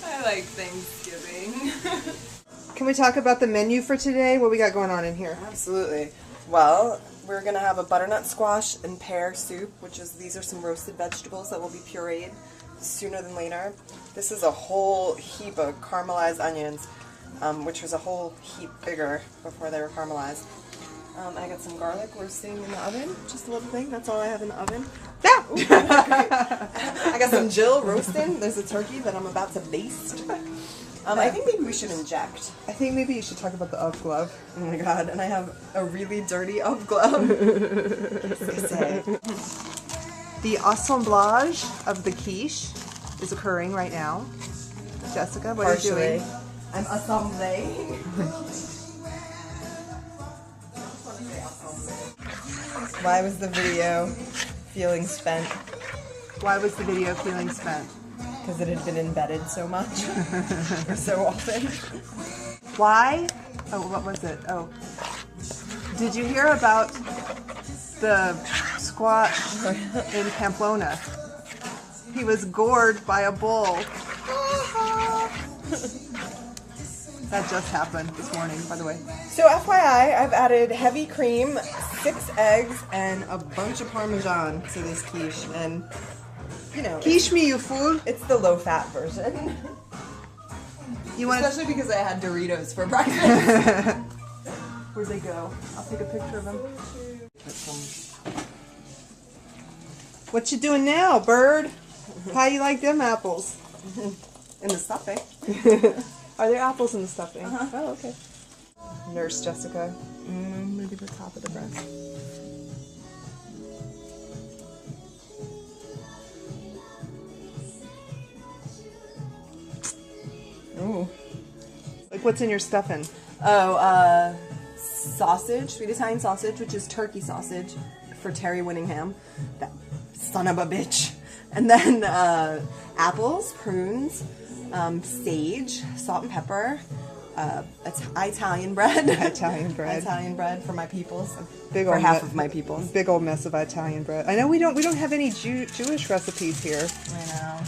I like Thanksgiving. Can we talk about the menu for today? What we got going on in here? Absolutely. Well, we're gonna have a butternut squash and pear soup, these are some roasted vegetables that will be pureed sooner than later. This is a whole heap of caramelized onions, which was a whole heap bigger before they were caramelized. I got some garlic roasting in the oven, just a little thing. That's all I have in the oven. Ah! I got some Jill roasting. There's a turkey that I'm about to baste. I think maybe we should inject. I think maybe you should talk about the UV glove. Oh my god, and I have a really dirty UV glove. The assemblage of the quiche is occurring right now. Jessica, what are you doing? I'm assembling. Why was the video feeling spent? Why was the video feeling spent? Because it had been embedded so much or so often. Why? Oh, what was it? Oh. Did you hear about the squat in Pamplona? He was gored by a bull. That just happened this morning, by the way. So FYI, I've added heavy cream, 6 eggs, and a bunch of Parmesan to this quiche. And, you know, Quiche me, you fool. it's the low-fat version. You want Especially because I had Doritos for breakfast. Where'd they go? I'll take a picture of them. What you doing now, bird? How you like them apples? In the stuffing. Are there apples in the stuffing? Uh-huh. Oh, okay. Nurse Jessica. Maybe the top of the breast. Ooh. Like, what's in your stuffing? Oh, sausage, sweet Italian sausage, which is turkey sausage for Terry Winningham. That son of a bitch. And then apples, prunes, sage, salt and pepper, Italian bread. Italian bread. Italian bread for my peoples. Big for old half of my peoples. Big old mess of Italian bread. I know we don't have any Jewish recipes here. I know.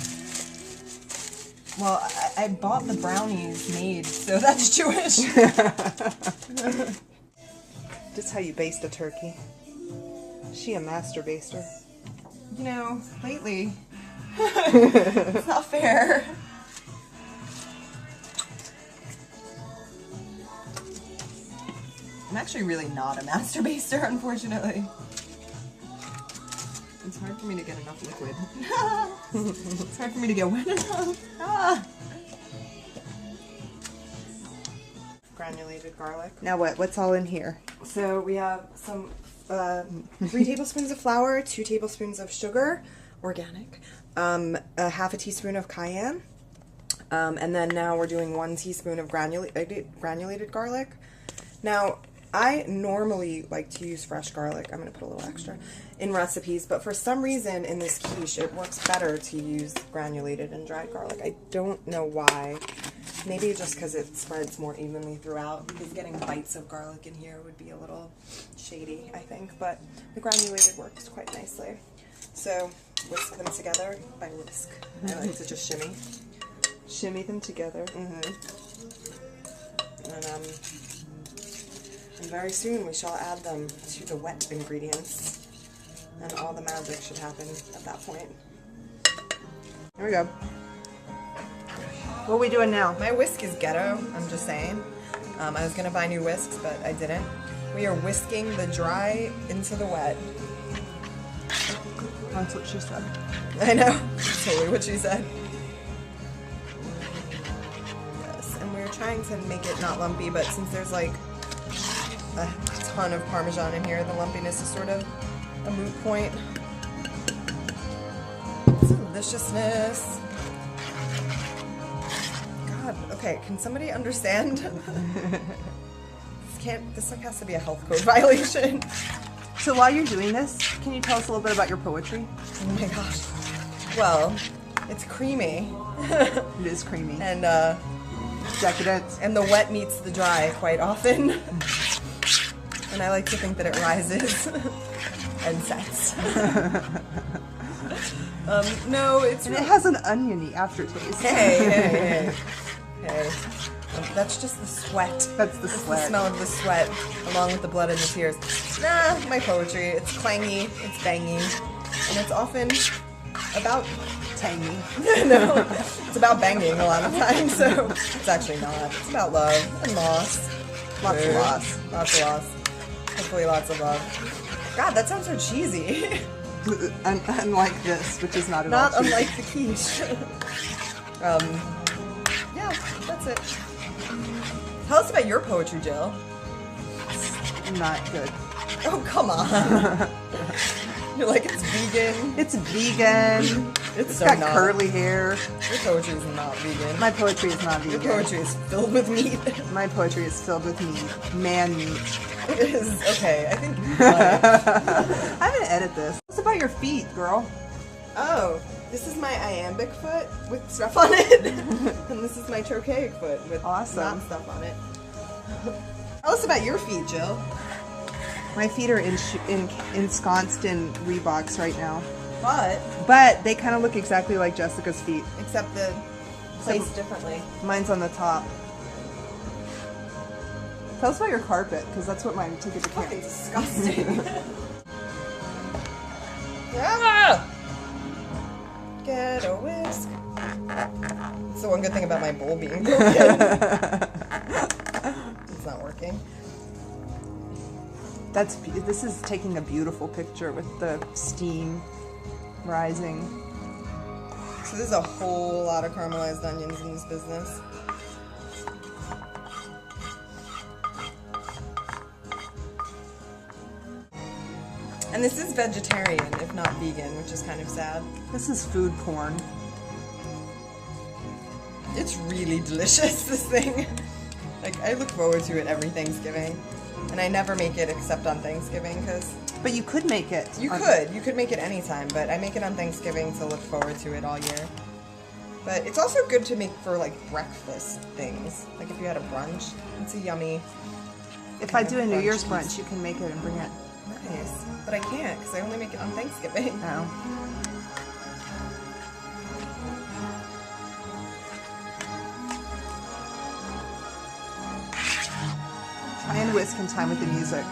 Well, I bought the brownies made, so that's Jewish. Just how you baste a turkey. She a master baster. You know, lately, it's not fair. I'm actually really not a master baster, unfortunately. It's hard for me to get enough liquid. It's hard for me to get wet enough. Granulated garlic. Now what? What's all in here? So we have some 3 tablespoons of flour, 2 tablespoons of sugar, organic, a half a teaspoon of cayenne, and then now we're doing 1 teaspoon of granulated garlic. Now, I normally like to use fresh garlic. I'm going to put a little extra in recipes, but for some reason in this quiche it works better to use granulated and dried garlic. I don't know why. Maybe just because it spreads more evenly throughout, because getting bites of garlic in here would be a little shady, I think, but the granulated works quite nicely. So, whisk them together by whisk. I like to just shimmy. Shimmy them together. And very soon we shall add them to the wet ingredients, and all the magic should happen at that point. Here we go. What are we doing now? My whisk is ghetto, I'm just saying. I was going to buy new whisks, but I didn't. We are whisking the dry into the wet. That's what she said. I know. Totally what she said. Yes, and we're trying to make it not lumpy, but since there's like a ton of Parmesan in here, the lumpiness is sort of a moot point. Deliciousness. God, okay, can somebody understand? This like has to be a health code violation. So while you're doing this, can you tell us a little bit about your poetry? Oh my gosh. Well, it's creamy. It is creamy. And decadent. And the wet meets the dry quite often. And I like to think that it rises and sets. No, it's And it has an oniony aftertaste. Hey. That's just the sweat. That's the It's sweat. the smell of the sweat, along with the blood and the tears. Nah, my poetry. It's clangy, it's bangy, and it's often about Tangy. no, it's about banging a lot of times. So it's actually not. It's about love and loss. Lots of loss. Lots of loss. Hopefully, lots of love. God, that sounds so cheesy. Unlike this, which is not at all Not cheesy. unlike the quiche. Yeah, that's it. Tell us about your poetry, Jill. Not good. Oh, come on. You're like, it's vegan. It's vegan. It's so got not. curly hair. Your poetry is not vegan. My poetry is not Your vegan. poetry is filled with meat. My poetry is filled with meat. Man meat. It is. Okay, I think. I'm gonna edit this. What's about your feet, girl? Oh, this is my iambic foot with stuff on it. And this is my trochaic foot with Awesome. not stuff on it. Tell us about your feet, Jill. My feet are ensconced in Reeboks right now. But, They kind of look exactly like Jessica's feet. except the placed differently. Mine's on the top. Tell us about your carpet, because that's what mine took it to camp. Fucking disgusting. Ah! Get a whisk. That's the one good thing about my bowl being broken. It's not working. This is taking a beautiful picture with the steam rising. So there's a whole lot of caramelized onions in this business. And this is vegetarian, if not vegan, which is kind of sad. This is food porn. It's really delicious, this thing. Like, I look forward to it every Thanksgiving. And I never make it except on Thanksgiving, because But you could make it. you could make it anytime, but I make it on Thanksgiving to look forward to it all year. But it's also good to make for, like, breakfast things. Like, if you had a brunch, it's a yummy. If I do a New Brunch Year's piece. brunch, you can make it and bring it. Nice. But I can't, because I only make it on Thanksgiving. No. Try and whisk in time with the music.